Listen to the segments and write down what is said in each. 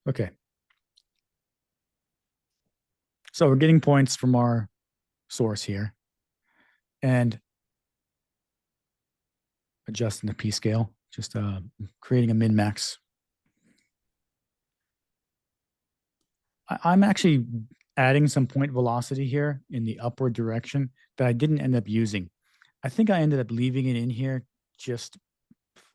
Okay. So we're getting points from our source here and adjusting the P scale, just creating a min max. I'm actually adding some point velocity here in the upward direction that I didn't end up using. I think I ended up leaving it in here just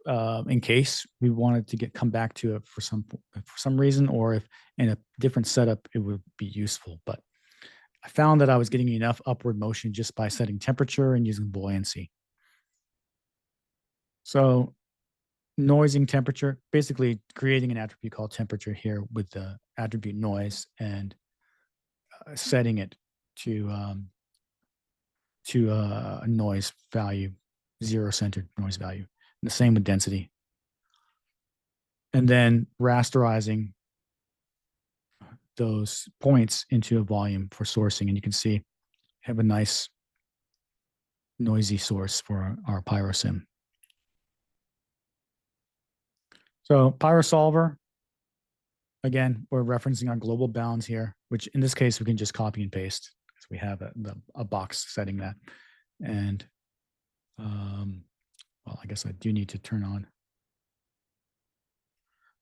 in case we wanted to come back to it for some reason, or if in a different setup it would be useful. But I found that I was getting enough upward motion just by setting temperature and using buoyancy. So noising temperature, basically creating an attribute called temperature here with the attribute noise and setting it to a noise value, zero-centered noise value. And the same with density. And then rasterizing those points into a volume for sourcing. And you can see have a nice noisy source for our pyrosim. So pyrosolver, again, we're referencing our global bounds here, which in this case, we can just copy and paste because we have a box setting that. And well, I guess I do need to turn on.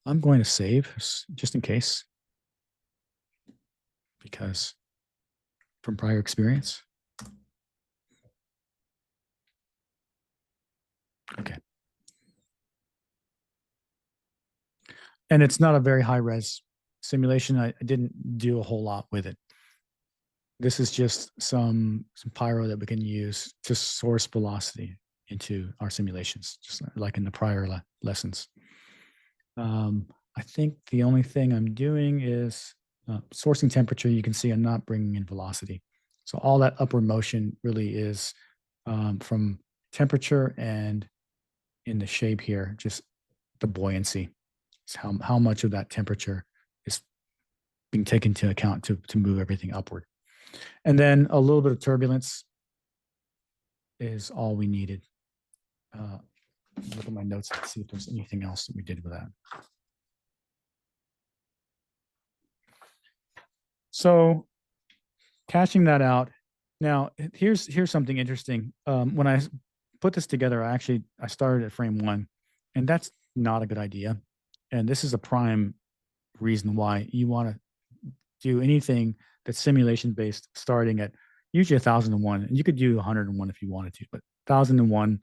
I'm going to save just in case, because from prior experience. Okay. And it's not a very high res simulation. I didn't do a whole lot with it. This is just some pyro that we can use to source velocity into our simulations, just like in the prior lessons. I think the only thing I'm doing is sourcing temperature. You can see I'm not bringing in velocity. So all that upward motion really is from temperature, and in the shape here, just the buoyancy. It's how much of that temperature is being taken into account to move everything upward. And then a little bit of turbulence is all we needed. Look at my notes and see if there's anything else that we did with that. So caching that out. Now, here's something interesting. When I put this together, I started at frame 1, and that's not a good idea. And this is a prime reason why you want to do anything that's simulation based, starting at usually 1001, and you could do 101 if you wanted to, but 1001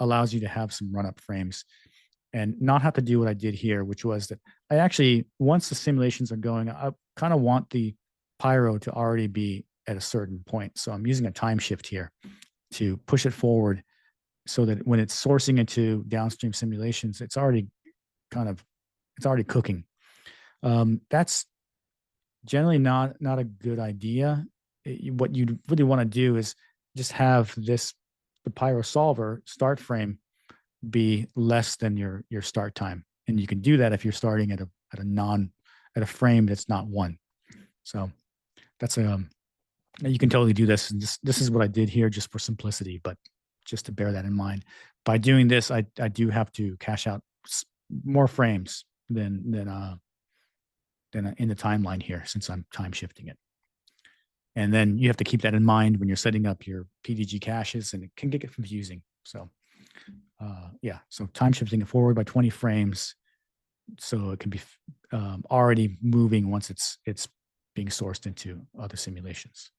allows you to have some run up frames and not have to do what I did here, which was that I actually, once the simulations are going, I kind of want the pyro to already be at a certain point. So I'm using a time shift here to push it forward so that when it's sourcing into downstream simulations, it's already cooking. That's generally not a good idea. What you really want to do is just have the pyro solver start frame be less than your start time, and you can do that if you're starting at a frame that's not 1. So that's you can totally do this. And this is what I did here just for simplicity, but just to bear that in mind. By doing this, I do have to cache out more frames than in the timeline here, since I'm time shifting it. And then you have to keep that in mind when you're setting up your PDG caches, and it can get confusing. So yeah, so time shifting it forward by 20 frames, so it can be already moving once it's being sourced into other simulations.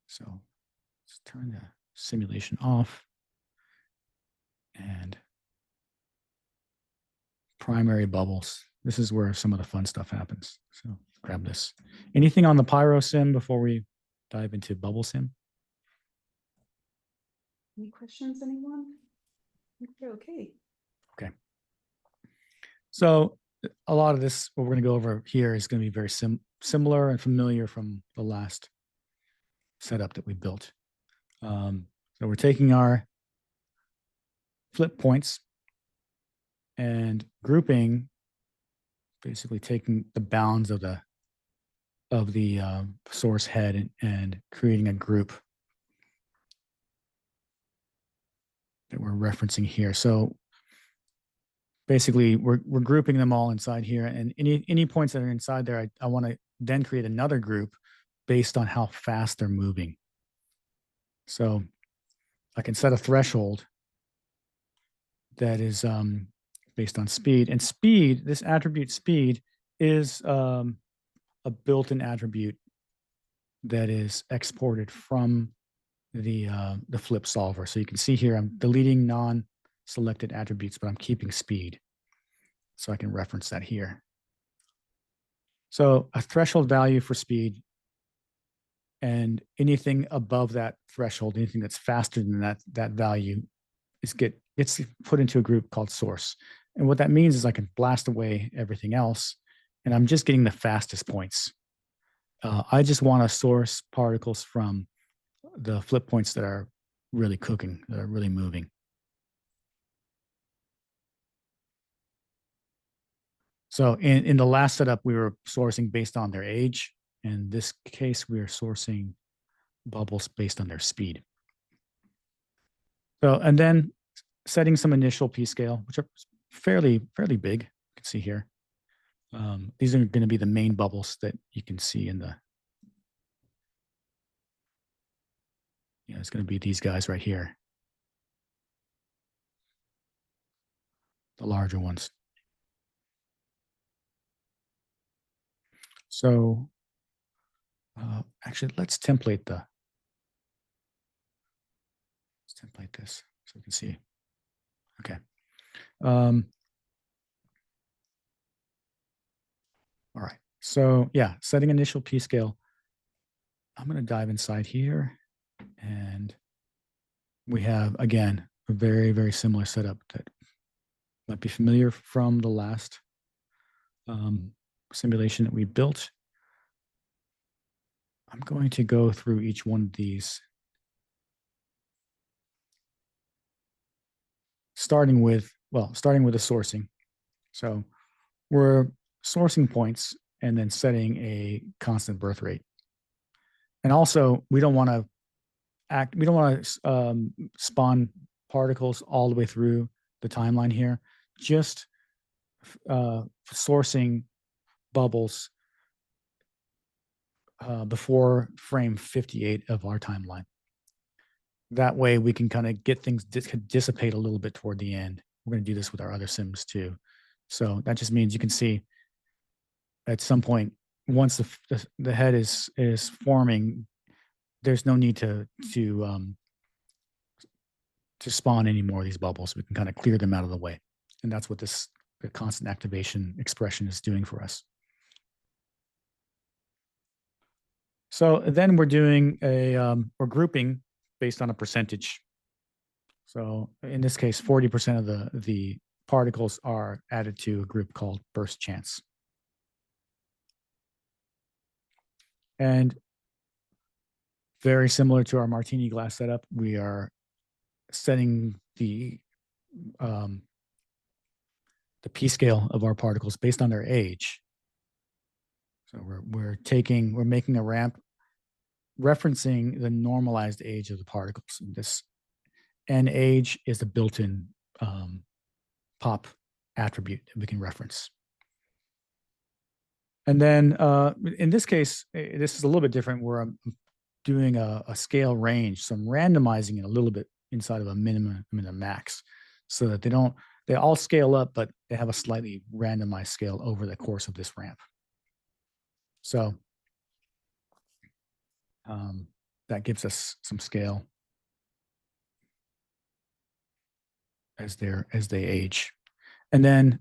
So let's turn the simulation off, and primary bubbles. This is where some of the fun stuff happens. So grab this. Anything on the pyro sim before we dive into bubble sim? Any questions, anyone? I think we're okay. Okay. So a lot of this, what we're going to go over here, is going to be very similar and familiar from the last setup that we built. So we're taking our flip points and grouping, basically taking the bounds of the source head and creating a group that we're referencing here. So basically we're grouping them all inside here, and any points that are inside there, I want to then create another group based on how fast they're moving. So I can set a threshold that is based on speed, and speed, this attribute speed is a built-in attribute that is exported from the flip solver. So you can see here I'm deleting non-selected attributes, but I'm keeping speed. So I can reference that here. So a threshold value for speed, and anything above that threshold, anything that's faster than that value gets put into a group called source. And what that means is I can blast away everything else, and I'm just getting the fastest points. I just want to source particles from the flip points that are really cooking, that are really moving. So in the last setup, we were sourcing based on their age. In this case, we are sourcing bubbles based on their speed. So, and then setting some initial P scale, which are fairly big. You can see here. These are going to be the main bubbles that you can see in the, it's going to be these guys right here, the larger ones. So actually, let's template this so we can see. Okay. All right. So yeah, setting initial P scale. I'm going to dive inside here, and we have, again, a very similar setup that might be familiar from the last simulation that we built. I'm going to go through each one of these, starting with the sourcing. So we're sourcing points and then setting a constant birth rate. And also, we don't want to spawn particles all the way through the timeline here, just sourcing bubbles before frame 58 of our timeline. That way we can kind of get things dissipate a little bit toward the end. We're going to do this with our other sims too. So that just means you can see at some point, once the head is forming, there's no need to spawn any more of these bubbles. We can kind of clear them out of the way. And that's what the constant activation expression is doing for us. So then we're doing we're grouping based on a percentage. So in this case, 40% of the particles are added to a group called burst chance. And very similar to our martini glass setup, we are setting the P scale of our particles based on their age. So we're making a ramp referencing the normalized age of the particles. This N age is a built-in pop attribute that we can reference. And then in this case, this is a little bit different where I'm doing a scale range. So I'm randomizing it a little bit inside of a minimum and a max so that they all scale up, but they have a slightly randomized scale over the course of this ramp. So that gives us some scale as they age. And then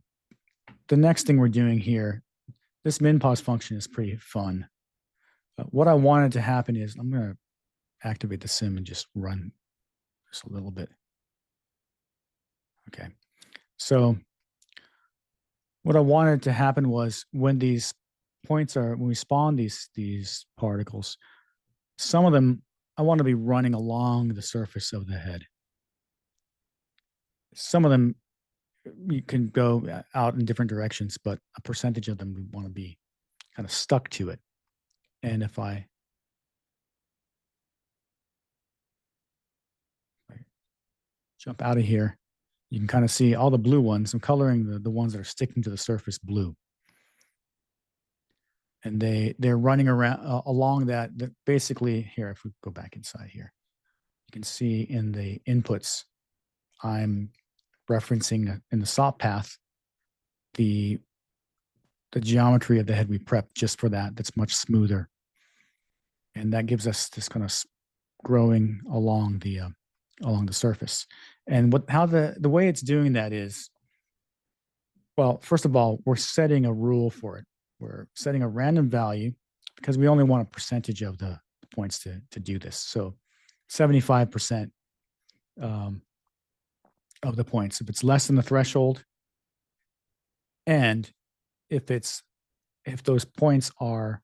the next thing we're doing here, this min pause function is pretty fun. What I wanted to happen is I'm going to activate the sim and just run just a little bit. Okay. So what I wanted to happen was when these points when we spawn these particles, some of them I want to be running along the surface of the head. Some of them you can go out in different directions, but a percentage of them we want to be kind of stuck to it. And if I jump out of here, You can kind of see all the blue ones. I'm coloring the ones that are sticking to the surface blue. And they're running around along that. Basically, here, if we go back inside here, you can see in the inputs, I'm referencing in the SOP path the geometry of the head we prepped just for that. That's much smoother, and that gives us this kind of growing along the surface. And how the way it's doing that is, well, first of all, we're setting a rule for it. We're setting a random value because we only want a percentage of the points to do this. So 75% of the points. If it's less than the threshold, and if those points are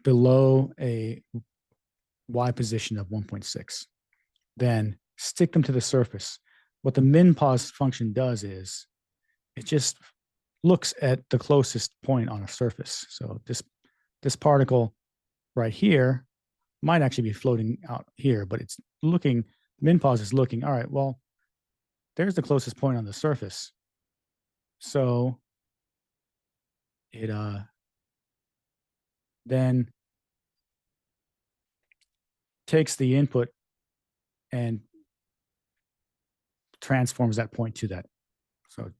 below a y position of 1.6, then stick them to the surface. What the min pos function does is it just looks at the closest point on a surface. So this particle right here might actually be floating out here, but it's looking, min pos is looking, all right, well, there's the closest point on the surface. So it then takes the input and transforms that point to that. So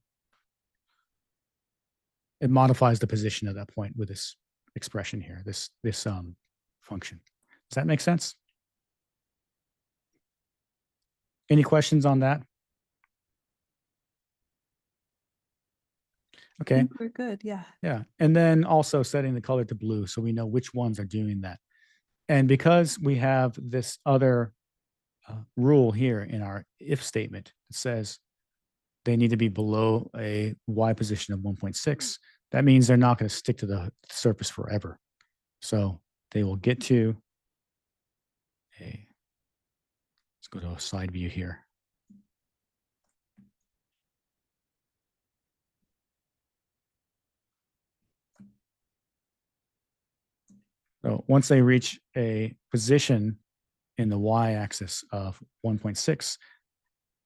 it modifies the position of that point with this expression here, this function. Does that make sense? Any questions on that? I Okay. think we're good. Yeah. Yeah. And then also setting the color to blue so we know which ones are doing that. And because we have this other rule here in our if statement, it says they need to be below a y position of 1.6. That means they're not going to stick to the surface forever. So they will get to let's go to a side view here. So once they reach a position in the y-axis of 1.6,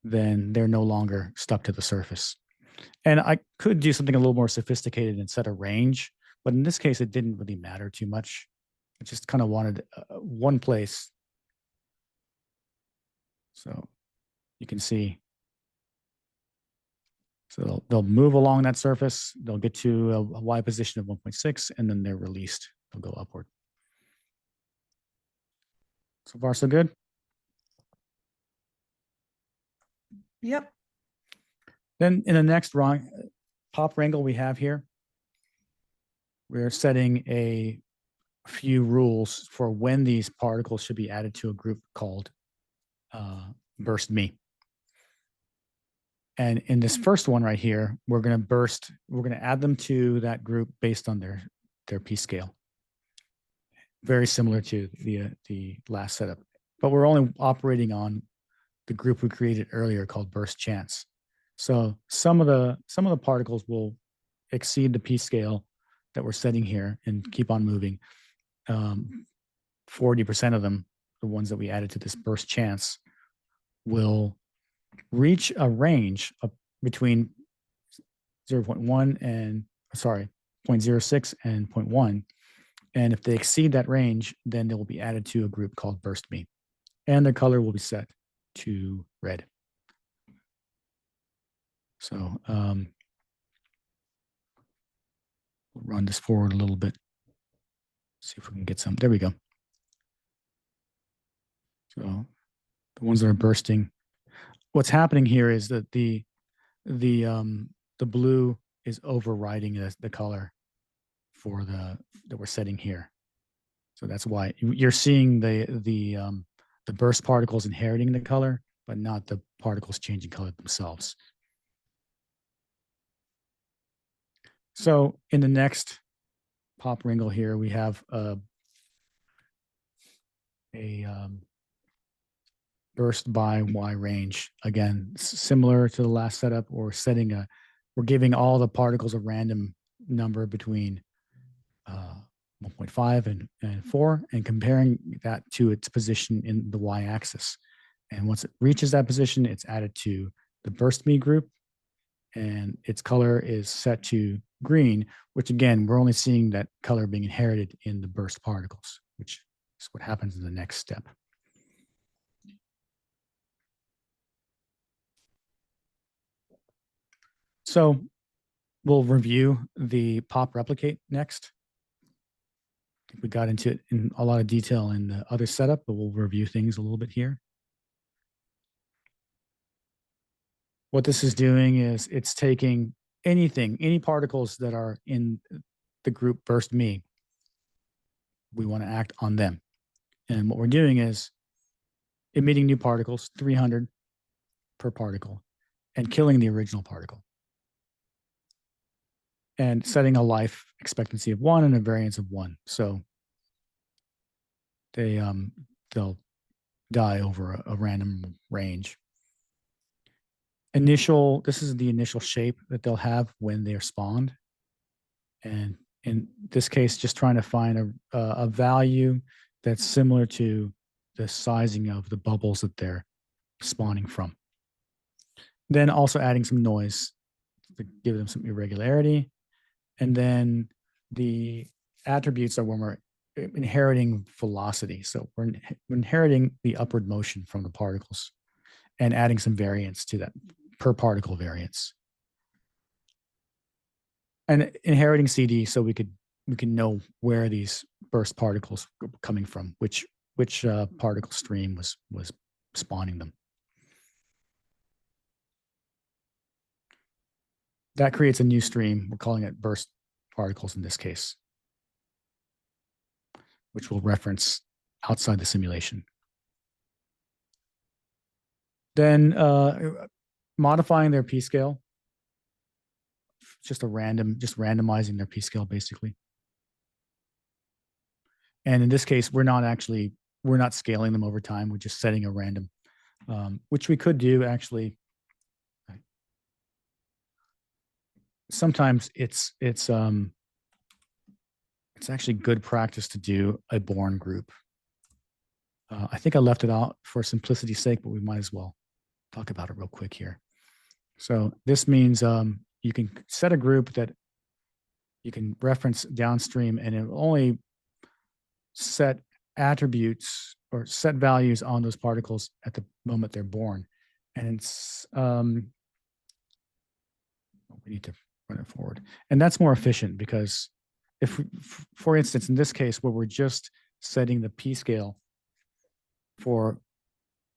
then they're no longer stuck to the surface. And I could do something a little more sophisticated and set a range, but in this case, it didn't really matter too much. I just kind of wanted one place. So you can see. So they'll move along that surface. They'll get to a y position of 1.6, and then they're released. They'll go upward. So far, so good. Yep. Then in the next pop wrangle we have here, we're setting a few rules for when these particles should be added to a group called burst me. And in this first one right here, we're going to add them to that group based on their P scale. Very similar to the last setup, but we're only operating on the group we created earlier called burst chance. So some of the particles will exceed the P scale that we're setting here and keep on moving. 40% of them, the ones that we added to this burst chance, will reach a range of between 0.1 and 0.06 and 0.1. And if they exceed that range, then they will be added to a group called burst me. And their color will be set to red. So we'll run this forward a little bit. See if we can get some. There we go. So the ones that are bursting. What's happening here is that the blue is overriding the color for that we're setting here. So that's why you're seeing the burst particles inheriting the color, but not the particles changing color themselves. So in the next pop wrangle here, we have a burst by Y range. Again, similar to the last setup, we're giving all the particles a random number between 1.5 and 4 and comparing that to its position in the Y axis. And once it reaches that position, it's added to the burst me group, and its color is set to green, which again, we're only seeing that color being inherited in the burst particles, which is what happens in the next step. So we'll review the pop replicate next. I think we got into it in a lot of detail in the other setup, but we'll review things a little bit here. What this is doing is it's taking any particles that are in the group burst me. We want to act on them. And what we're doing is emitting new particles, 300 per particle, and killing the original particle. And setting a life expectancy of 1 and a variance of 1. So they'll die over a random range. This is the initial shape that they'll have when they're spawned. And in this case, just trying to find a value that's similar to the sizing of the bubbles that they're spawning from. Then also adding some noise to give them some irregularity. And then the attributes are when we're inheriting velocity. So we're inheriting the upward motion from the particles and adding some variance to that per particle variance. And inheriting CD so we can know where these burst particles are coming from, which particle stream was spawning them. That creates a new stream. We're calling it burst particles in this case, which we'll reference outside the simulation. Then modifying their p-scale, just randomizing their p-scale basically. And in this case, we're not scaling them over time. We're just setting a random, which we could do actually. Sometimes it's actually good practice to do a born group. I think I left it out for simplicity's sake, but we might as well talk about it real quick here. So this means you can set a group that you can reference downstream, and it will only set attributes or set values on those particles at the moment they're born. And it's we need to run it forward. And that's more efficient because if, for instance, in this case, where we're just setting the p-scale for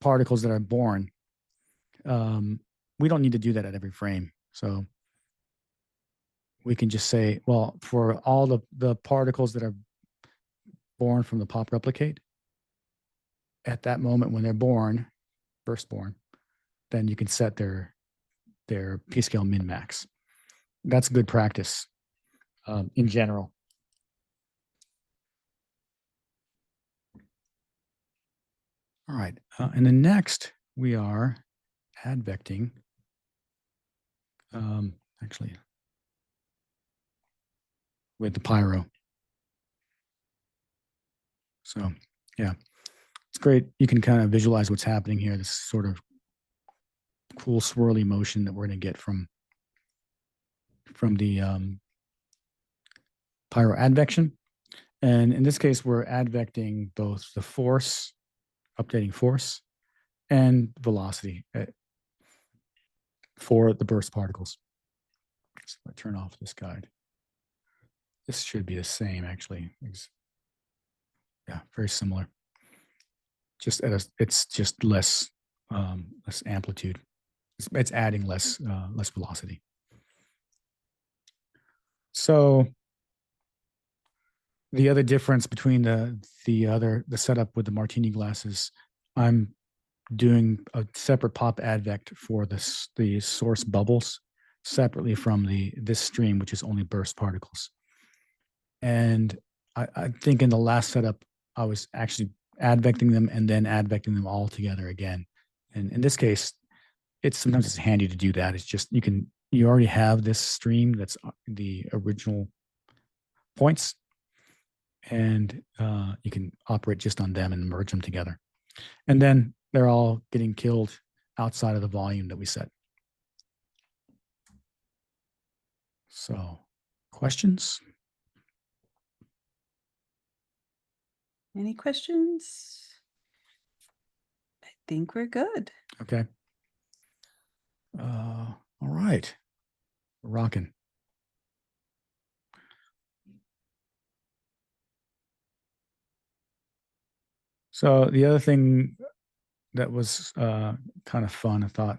particles that are born, we don't need to do that at every frame. So we can just say, well, for all the particles that are born from the pop replicate, at that moment when they're born, first born, then you can set their p-scale min-max. That's good practice in general. All right, and then next we are advecting. Actually, with the pyro. So yeah, it's great. You can kind of visualize what's happening here. This sort of cool swirly motion that we're going to get from the pyro advection. And in this case, we're advecting both the force, updating force, and velocity for the burst particles. So I turn off this guide. This should be the same, actually. Yeah, very similar. Just it's just less amplitude. It's adding less velocity. So the other difference between the setup with the martini glasses, I'm doing a separate pop advect for the source bubbles separately from this stream, which is only burst particles. And I think in the last setup, I was actually advecting them and then advecting them all together again. And in this case, sometimes it's handy to do that. It's just you already have this stream that's the original points, and you can operate just on them and merge them together. And then they're all getting killed outside of the volume that we set. So, questions? Any questions? I think we're good. Okay. All right. We're rocking. So the other thing that was kind of fun, I thought,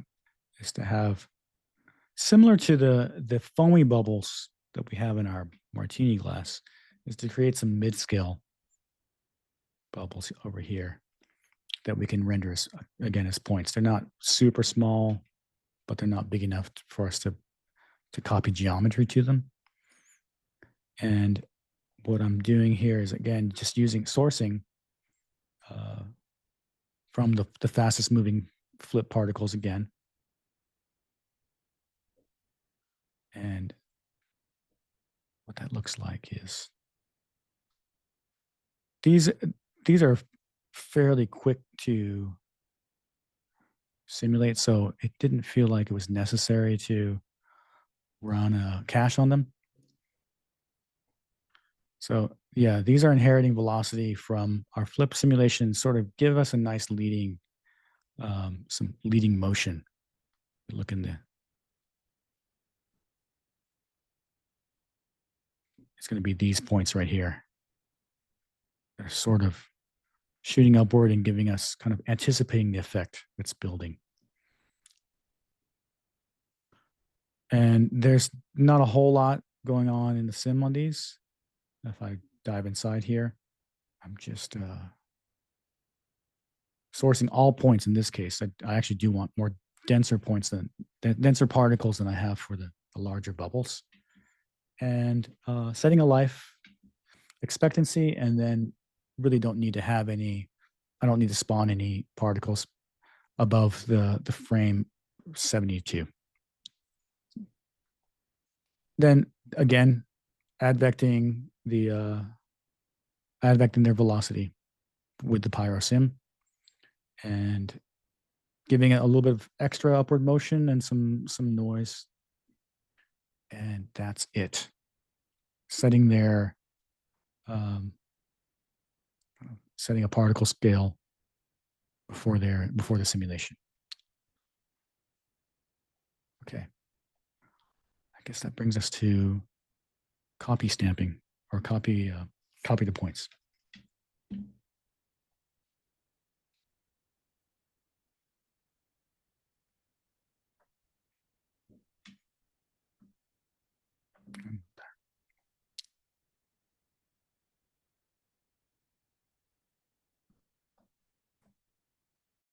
is to have similar to the foamy bubbles that we have in our martini glass, is to create some mid-scale bubbles over here that we can render as again as points. They're not super small, but they're not big enough for us to copy geometry to them. And what I'm doing here is again just using sourcing uh, from the fastest moving flip particles again. And what that looks like is these these are fairly quick to simulate, so it didn't feel like it was necessary to run a cache on them. So yeah, these are inheriting velocity from our flip simulation, sort of give us a nice leading, some leading motion. Look in the, it's going to be these points right here. They're sort of shooting upward and giving us kind of anticipating the effect it's building. And there's not a whole lot going on in the sim on these. If I dive inside here, I'm just sourcing all points in this case. I actually do want more denser points than denser particles than I have for the larger bubbles. And setting a life expectancy, and then really don't need to have any, I don't need to spawn any particles above the frame 72. Then again, advecting advecting their velocity with the pyro sim and giving it a little bit of extra upward motion and some noise. And that's it. Setting their um, setting a particle scale before the simulation. Okay. I guess that brings us to copy stamping or copy the points.